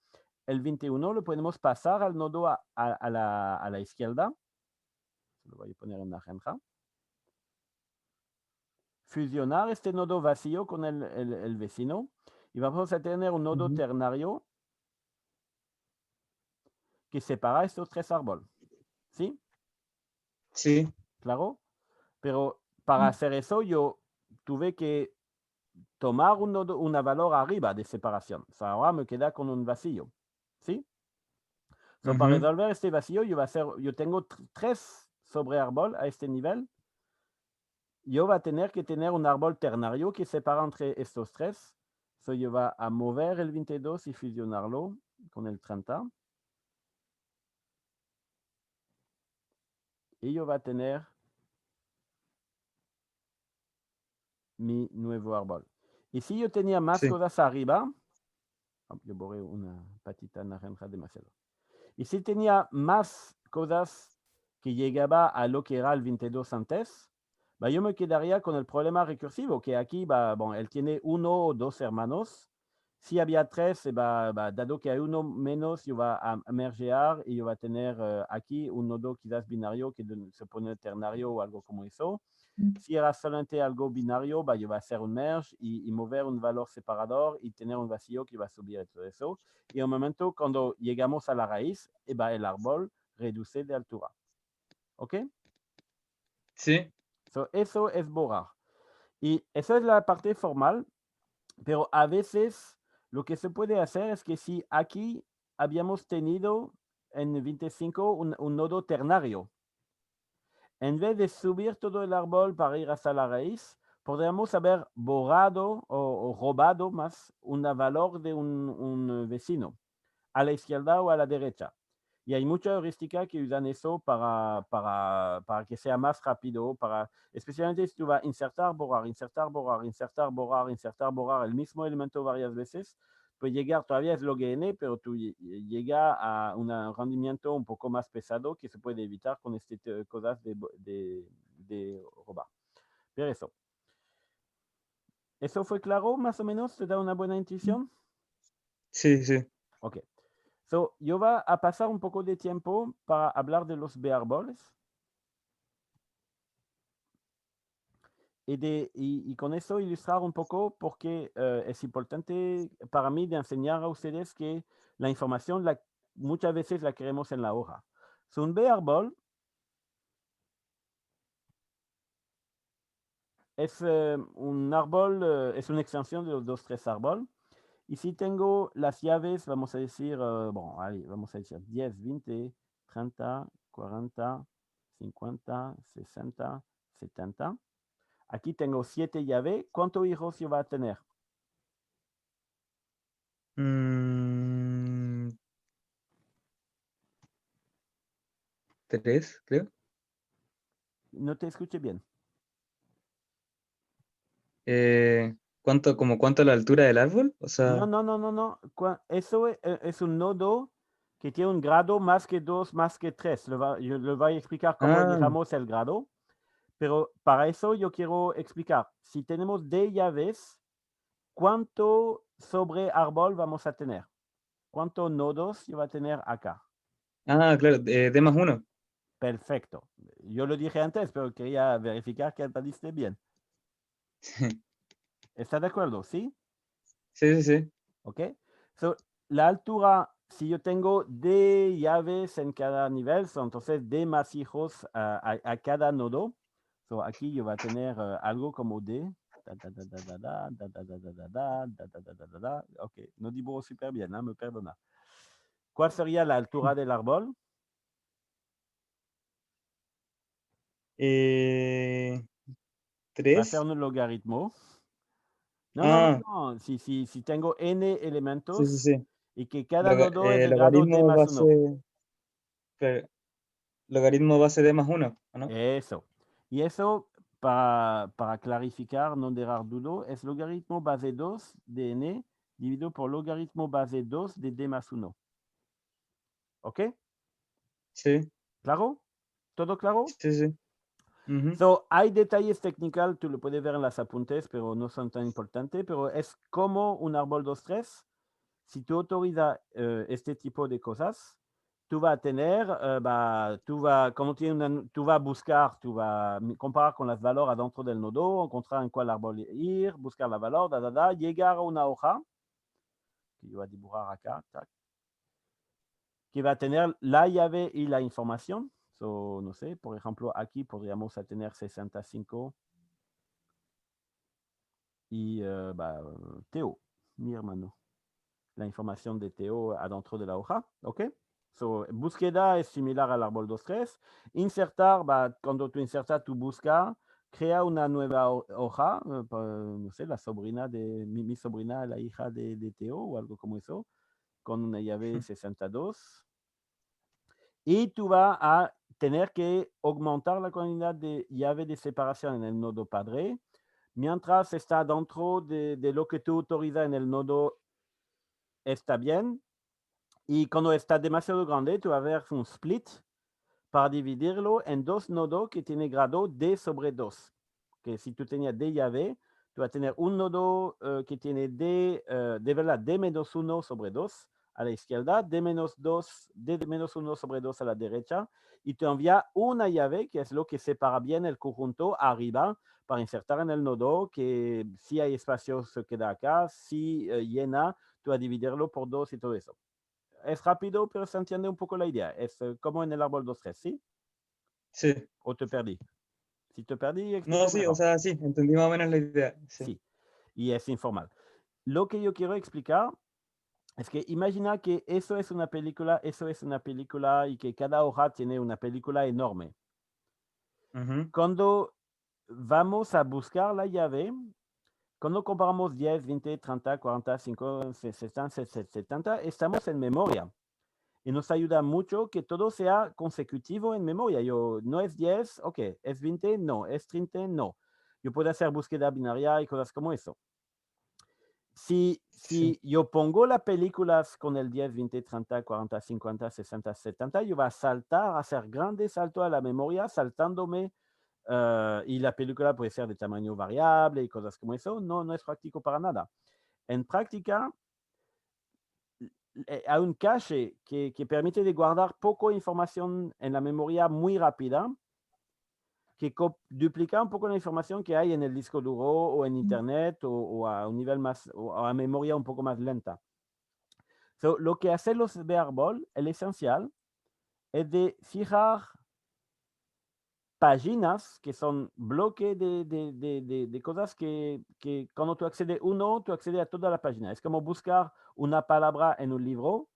el 21 lo podemos pasar al nodo a la izquierda. Lo voy a poner en la agenda. Fusionar este nodo vacío con el vecino y vamos a tener un nodo ternario que separa estos tres árboles. ¿Sí? Sí. Claro. Pero para hacer eso yo tuve que tomar una valor arriba de separación. Ahora me queda con un vacío. ¿Sí? Para resolver este vacío yo tengo 3 sobre árbol a este nivel. Yo voy a tener que tener un árbol ternario que separa entre estos 3. Yo voy a mover el 22 y fusionarlo con el 30. Y yo voy a tener mi nuevo árbol. Y si yo tenía más cosas arriba, yo borré una patita naranja demasiado. Y si tenía más cosas que llegaba a lo que era el 22 antes, yo me quedaría con el problema recursivo, que aquí, él tiene 1 o 2 hermanos. Si había 3, dado que hay uno menos, yo va a mergear y yo va a tener aquí un nodo quizás binario que se pone ternario o algo como eso. Si era solamente algo binario, yo voy a hacer un merge y mover un valor separador y tener un vacío que va a subir todo eso. Y en un momento, cuando llegamos a la raíz, el árbol reduce de altura. ¿Ok? Sí. Eso es borrar. Y eso es la parte formal, pero a veces lo que se puede hacer es que si aquí habíamos tenido en 25 un nodo ternario, en vez de subir todo el árbol para ir hasta la raíz, podríamos haber borrado o robado más un valor de un vecino, a la izquierda o a la derecha. Y hay mucha heurística que usan eso para que sea más rápido, especialmente si tú vas a insertar, borrar, insertar, borrar, insertar, borrar, insertar, borrar el mismo elemento varias veces. puede llegar, todavía es log n, pero tú llega a un rendimiento un poco más pesado que se puede evitar con este cosas de robar. Pero ¿eso fue claro más o menos? ¿Te da una buena intuición? Sí, sí. Ok. So, yo voy a pasar un poco de tiempo para hablar de los B-árboles. Y con eso ilustrar un poco por qué es importante para mí de enseñar a ustedes que la información muchas veces la queremos en la hoja. So, un B-árbol es un árbol, es una extensión de los 2, 3 árboles. Y si tengo las llaves, vamos a decir, bueno, ahí, vamos a decir 10, 20, 30, 40, 50, 60, 70. Aquí tengo 7 llaves. ¿Cuántos hijos yo va a tener? 3, creo. No te escuché bien. ¿Cuánto la altura del árbol? O sea, No. Eso es un nodo que tiene un grado más que 2, más que 3. Yo le voy a explicar cómo elegimos el grado. Pero para eso yo quiero explicar. Si tenemos D llaves, ¿cuánto sobre árbol vamos a tener? ¿Cuántos nodos va a tener acá? claro, D más 1. Perfecto. Yo lo dije antes, pero quería verificar que entendiste bien. ¿Está de acuerdo? ¿Sí? Sí. ¿Ok? So, la altura, si yo tengo D llaves en cada nivel, entonces D más hijos a cada nodo. So, aquí yo voy a tener algo como D. Ok, no dibujo súper bien, me perdona. ¿Cuál sería la altura del árbol? 3. Va a ser un logaritmo. No. Si tengo n elementos Sí. y que cada nodo es de grado d Logaritmo más 1. Logaritmo base D más 1, ¿no? Eso. Y eso, para clarificar, no dejar duda, es logaritmo base 2 de n dividido por logaritmo base 2 de d más 1. ¿Ok? Sí. ¿Claro? ¿Todo claro? Sí. So, hay detalles técnicos, tú lo puedes ver en las apuntes, pero no son tan importantes, pero es como un árbol 2-3. Si tú autorizas este tipo de cosas, tú vas a tener, tú vas a buscar, tú vas a comparar con las valores adentro del nodo, encontrar en cuál árbol ir, buscar la valor, llegar a una hoja, que yo voy a dibujar acá, que va a tener la llave y la información. So, no sé, por ejemplo, aquí podríamos tener 65 y Teo, mi hermano. La información de Teo adentro de la hoja, ¿ok? So, búsqueda es similar al árbol 2-3. Insertar, cuando tú insertas, tú buscas, crea una nueva hoja, no sé, la sobrina de mi sobrina, la hija de Teo o algo como eso, con una llave 62. Y tú vas a tener que aumentar la cantidad de llaves de separación en el nodo padre, mientras está dentro de lo que tú autorizas en el nodo está bien. Y cuando está demasiado grande, tú vas a ver un split para dividirlo en 2 nodos que tiene grado D sobre 2. Que si tú tenías D llave, tú vas a tener un nodo que tiene D, de verdad, D menos 1 sobre 2 a la izquierda, D menos 2, D menos 1 sobre 2 a la derecha, y te envía una llave, que es lo que separa bien el conjunto arriba, para insertar en el nodo, que si hay espacio se queda acá, si llena, tú vas a dividirlo por 2 y todo eso. Es rápido, pero se entiende un poco la idea. Es como en el árbol 2-3, ¿sí? Sí. ¿O te perdí? Si te perdí, No, explico sí, o mejor. sea, sí, entendí más o menos la idea. Sí. Sí, y es informal. Lo que yo quiero explicar es que imagina que eso es una película y que cada hoja tiene una película enorme. Cuando vamos a buscar la llave, cuando comparamos 10, 20, 30, 40, 50, 60, 70, estamos en memoria. Y nos ayuda mucho que todo sea consecutivo en memoria. No es 10, ok, es 20, no, es 30, no. Yo puedo hacer búsqueda binaria y cosas como eso. si yo pongo las películas con el 10, 20, 30, 40, 50, 60, 70, yo voy a saltar, a hacer grandes saltos a la memoria, saltándome, y la película puede ser de tamaño variable y cosas como eso. No es práctico para nada. En práctica, hay un cache que permite de guardar poco información en la memoria muy rápida, que duplica un poco la información que hay en el disco duro o en internet o a un nivel más, o a memoria un poco más lenta. So, lo que hacen los VRBall, el esencial, es de fijar páginas que son bloques de cosas que cuando tú accedes uno, tú accedes a toda la página. Es como buscar una palabra en un libro.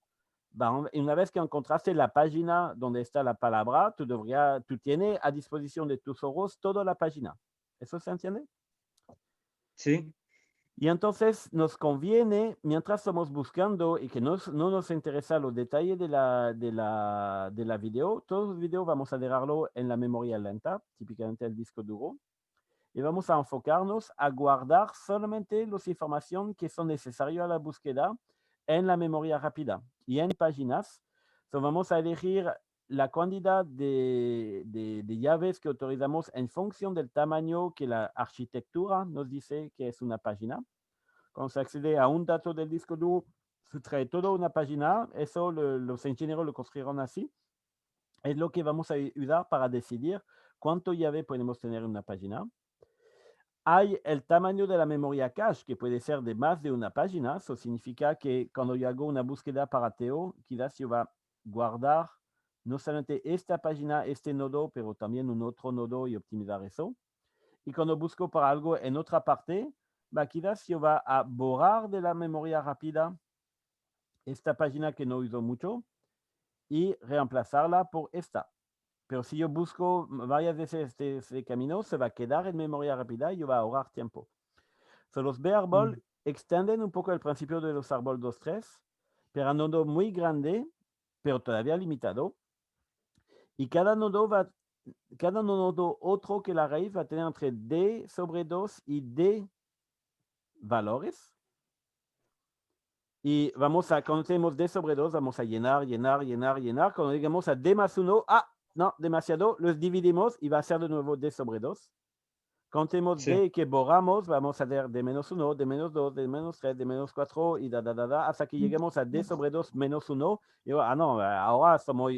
Una vez que encontraste la página donde está la palabra, tú tienes a disposición de tus ojos toda la página. ¿Eso se entiende? Sí. Y entonces nos conviene, mientras estamos buscando y que no nos interesa los detalles de la video, todos los videos vamos a dejarlo en la memoria lenta, típicamente el disco duro, y vamos a enfocarnos a guardar solamente las informaciones que son necesarias a la búsqueda en la memoria rápida y en páginas. So, vamos a elegir la cantidad de llaves que autorizamos en función del tamaño que la arquitectura nos dice que es una página. Cuando se accede a un dato del disco duro, se trae toda una página. Eso los ingenieros lo construyeron así. Es lo que vamos a usar para decidir cuánto llave podemos tener en una página. Hay el tamaño de la memoria cache, que puede ser de más de una página. Eso significa que cuando yo hago una búsqueda para Teo, quizás yo va a guardar no solamente esta página, este nodo, pero también un otro nodo y optimizar eso. Y cuando busco para algo en otra parte, quizás yo va a borrar de la memoria rápida esta página que no uso mucho y reemplazarla por esta. Pero si yo busco varias veces este camino, se va a quedar en memoria rápida y yo va a ahorrar tiempo. So, los VRBall extienden un poco el principio de los Arbol 2.3, pero a un nodo muy grande, pero todavía limitado. Y cada nodo otro que la raíz va a tener entre D sobre 2 y D valores. Y cuando tenemos D sobre 2, vamos a llenar. Cuando llegamos a D más 1, no, demasiado, los dividimos y va a ser de nuevo D sobre 2. Cuando tenemos D que borramos, vamos a tener D menos 1, D menos 2, D menos 3, D menos 4 y hasta que lleguemos a D sobre 2 menos 1. Y no, ahora estamos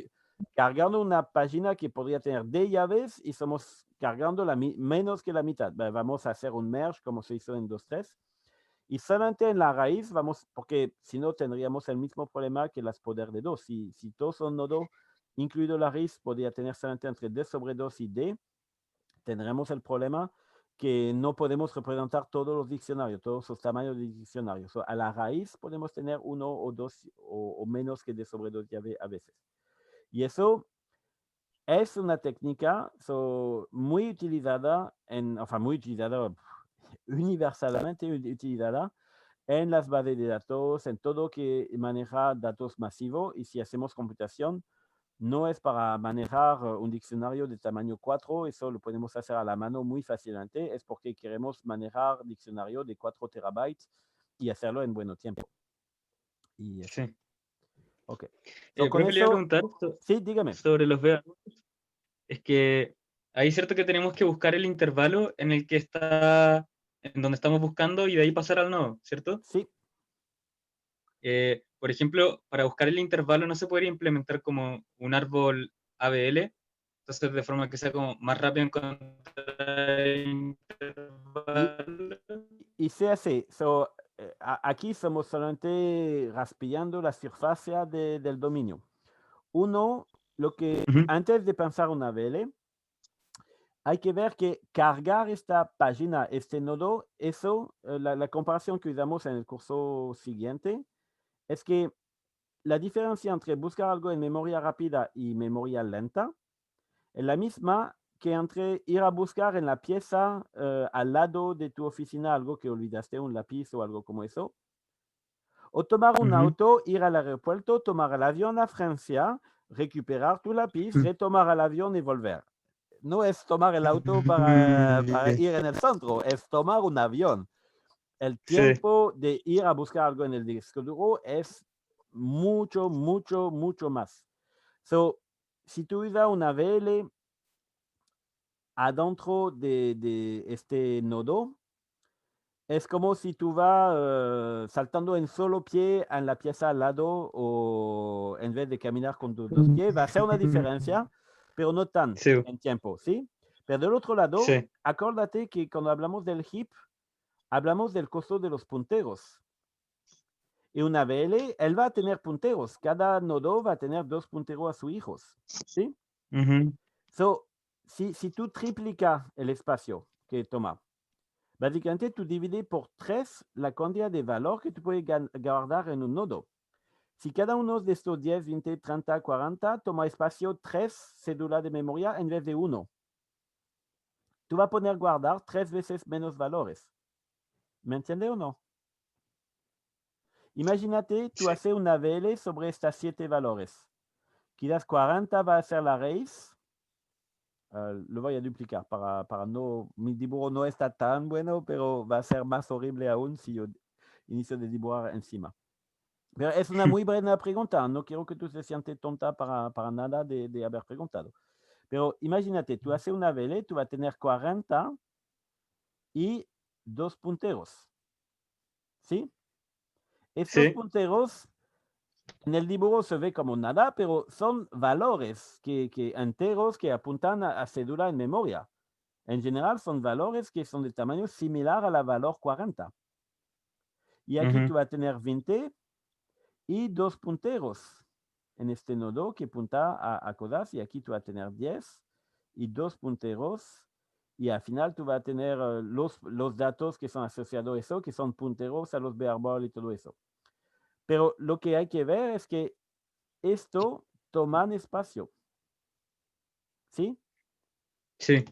cargando una página que podría tener D llaves y estamos cargando menos que la mitad. Vamos a hacer un merge como se hizo en 2.3. Y solamente en la raíz porque si no tendríamos el mismo problema que las poder de 2. Si todos son nodos, incluido la raíz, podría tener solamente entre D sobre 2 y D, tendremos el problema que no podemos representar todos los diccionarios, todos los tamaños de diccionarios. A la raíz podemos tener uno o dos o menos que D sobre 2 llave a veces. Y eso es una técnica muy utilizada, universalmente utilizada en las bases de datos, en todo que maneja datos masivos. Y si hacemos computación, no es para manejar un diccionario de tamaño 4, eso lo podemos hacer a la mano muy fácilmente, es porque queremos manejar diccionario de 4 terabytes y hacerlo en buen tiempo. Y sí. Ok. Profe, le iba a preguntar sí, dígame. Sobre los VRBall. Es que ahí es cierto que tenemos que buscar el intervalo en el que está, en donde estamos buscando y de ahí pasar al nodo, ¿cierto? Sí. Por ejemplo, para buscar el intervalo no se podría implementar como un árbol ABL, entonces de forma que sea como más rápido encontrar el intervalo. Y se hace. Aquí estamos solamente raspeando la surfacia del dominio. Uno, antes de pensar una ABL, hay que ver que cargar esta página, este nodo, eso, la comparación que usamos en el curso siguiente, es que la diferencia entre buscar algo en memoria rápida y memoria lenta es la misma que entre ir a buscar en la pieza al lado de tu oficina algo que olvidaste, un lápiz o algo como eso, o tomar un auto, ir al aeropuerto, tomar el avión a Francia, recuperar tu lápiz, retomar el avión y volver. No es tomar el auto para ir en el centro, es tomar un avión. el tiempo de ir a buscar algo en el disco duro es mucho, mucho, mucho más. So, si tú usas una VL adentro de este nodo, es como si tú vas saltando en solo pie en la pieza al lado o en vez de caminar con tus dos pies. Va a hacer una diferencia, pero no tan Sí, en tiempo, ¿sí? Pero del otro lado, sí, acuérdate que cuando hablamos del heap, hablamos del costo de los punteros. Y una VL, él va a tener punteros. Cada nodo va a tener 2 punteros a sus hijos, ¿sí? ujú, So, si tú triplicas el espacio que toma, básicamente tú divides por 3 la cantidad de valor que tú puedes guardar en un nodo. Si cada uno de estos 10, 20, 30, 40 toma espacio 3 cédulas de memoria en vez de 1, tú vas a poder guardar 3 veces menos valores. ¿Me entiendes o no? Imagínate, tú sí, haces una VL sobre estas 7 valores. Quizás 40 va a ser la raíz. Lo voy a duplicar para no, mi dibujo no está tan bueno, pero va a ser más horrible aún si yo inicio de dibujar encima. Pero es una muy buena pregunta, no quiero que tú te sientas tonta para nada de haber preguntado. Pero imagínate, tú haces una VL, tú vas a tener 40 y 2 punteros, ¿sí? Estos sí, punteros en el dibujo se ve como nada, pero son valores enteros que apuntan a cédula en memoria. En general son valores que son de tamaño similar a la valor 40. Y aquí ujú, tú vas a tener 20 y 2 punteros en este nodo que apunta a cosas. Y aquí tú vas a tener 10 y 2 punteros. Y al final tú vas a tener los datos que son asociados a eso, que son punteros a los verbos y todo eso. Pero lo que hay que ver es que esto toma espacio, ¿sí? sí,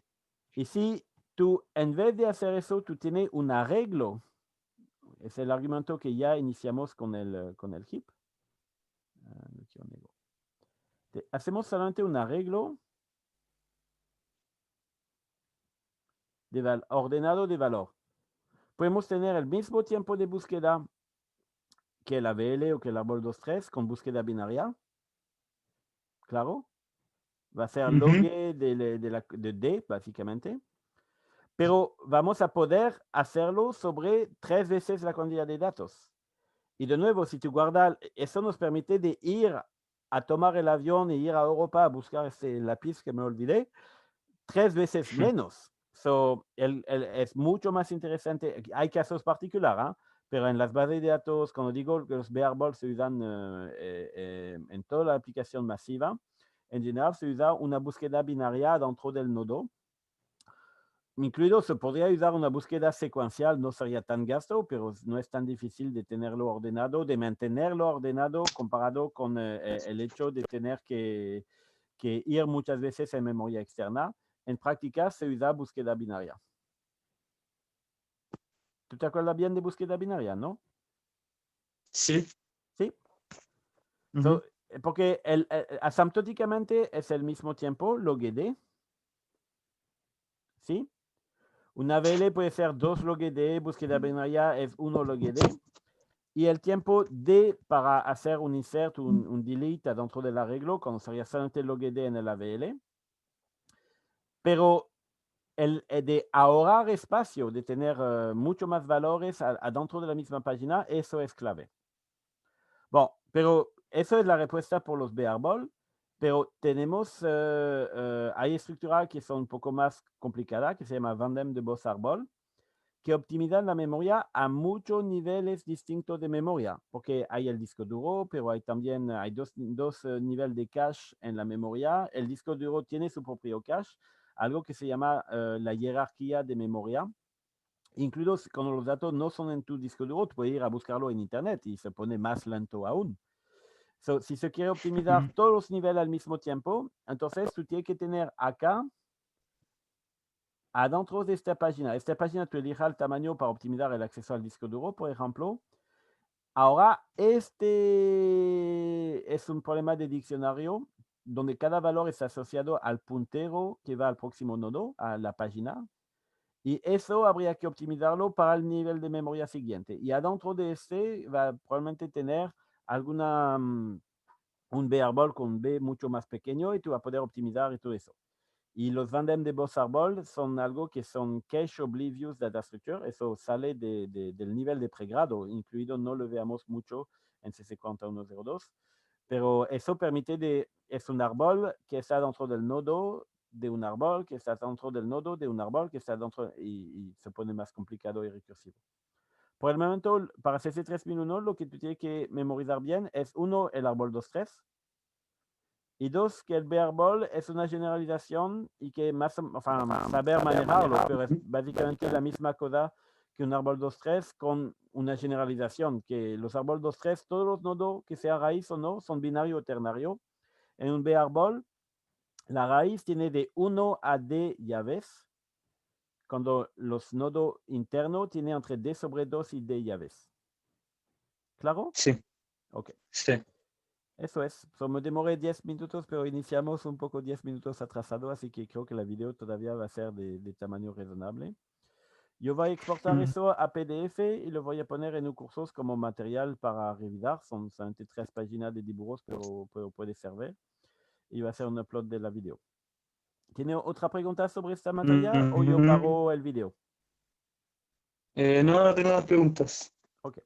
Y si tú, en vez de hacer eso, tú tienes un arreglo, es el argumento que ya iniciamos con el heap. Hacemos solamente un arreglo de ordenado de valor. Podemos tener el mismo tiempo de búsqueda que la VL o que el árbol 2.3 con búsqueda binaria. Claro, va a ser log ujú, de D, básicamente. Pero vamos a poder hacerlo sobre 3 veces la cantidad de datos. Y de nuevo, si tú guardas, eso nos permite de ir a tomar el avión y ir a Europa a buscar ese lápiz que me olvidé 3 veces menos. So, es mucho más interesante. Hay casos particulares, ¿eh? Pero en las bases de datos, cuando digo que los bearbol se usan en toda la aplicación masiva, en general se usa una búsqueda binaria dentro del nodo. Incluido se podría usar una búsqueda secuencial, no sería tan gasto, pero no es tan difícil de tenerlo ordenado, de mantenerlo ordenado comparado con el hecho de tener que ir muchas veces en memoria externa. En práctica se usa búsqueda binaria. ¿Tú te acuerdas bien de búsqueda binaria, no? sí, Sí. ujú, So, porque asymptóticamente es el mismo tiempo, log d, ¿sí? Una VL puede ser 2 log d, búsqueda binaria es 1 log d. Y el tiempo D para hacer un insert, un delete dentro del arreglo, cuando sería solamente log d en el AVL. Pero el de ahorrar espacio, de tener mucho más valores adentro de la misma página, eso es clave. Bon, pero eso es la respuesta por los bearbol, pero tenemos, hay estructuras que son un poco más complicadas, que se llama Vandem de Bossarbol, que optimizan la memoria a muchos niveles distintos de memoria, porque hay el disco duro, pero hay también hay dos niveles de cache en la memoria. El disco duro tiene su propio cache, algo que se llama la jerarquía de memoria. Incluido cuando los datos no son en tu disco duro, tú puedes ir a buscarlo en internet y se pone más lento aún. So, si se quiere optimizar ujú, todos los niveles al mismo tiempo, entonces tú tienes que tener acá adentro de esta página tú eliges el tamaño para optimizar el acceso al disco duro, por ejemplo. Ahora, este es un problema de diccionario donde cada valor es asociado al puntero que va al próximo nodo, a la página. Y eso habría que optimizarlo para el nivel de memoria siguiente. Y adentro de este va probablemente tener alguna, un B-árbol con un B mucho más pequeño y tú vas a poder optimizar y todo eso. Y los Vandem de Boss Árbol son algo que son Cache Oblivious Data Structure. Eso sale del nivel de pregrado, incluido no lo veamos mucho en CC4102. Pero eso permite es un árbol que está dentro del nodo de un árbol, que está dentro del nodo de un árbol, que está dentro y se pone más complicado y recursivo. Por el momento, para CC3001, lo que tú tienes que memorizar bien es, uno, el árbol 2.3, y dos, que el B-árbol es una generalización y que más, saber manejarlo, pero es básicamente la misma cosa que un árbol 2.3 con una generalización, que los árboles 2.3, todos los nodos, que sea raíz o no, son binario o ternario. En un B-árbol, la raíz tiene de 1 a D llaves, cuando los nodos internos tienen entre D sobre 2 y D llaves. ¿Claro? Sí. Ok. Sí. Eso es. Me demoré 10 minutos, pero iniciamos un poco 10 minutos atrasado, así que creo que la video todavía va a ser de tamaño razonable. Yo voy a exportar eso a PDF y lo voy a poner en un curso como material para revisar. Son solamente 3 páginas de dibujos, pero puede servir. Y va a ser un upload de la video. ¿Tiene otra pregunta sobre esta materia o yo paro el video? No tengo más preguntas. Ok.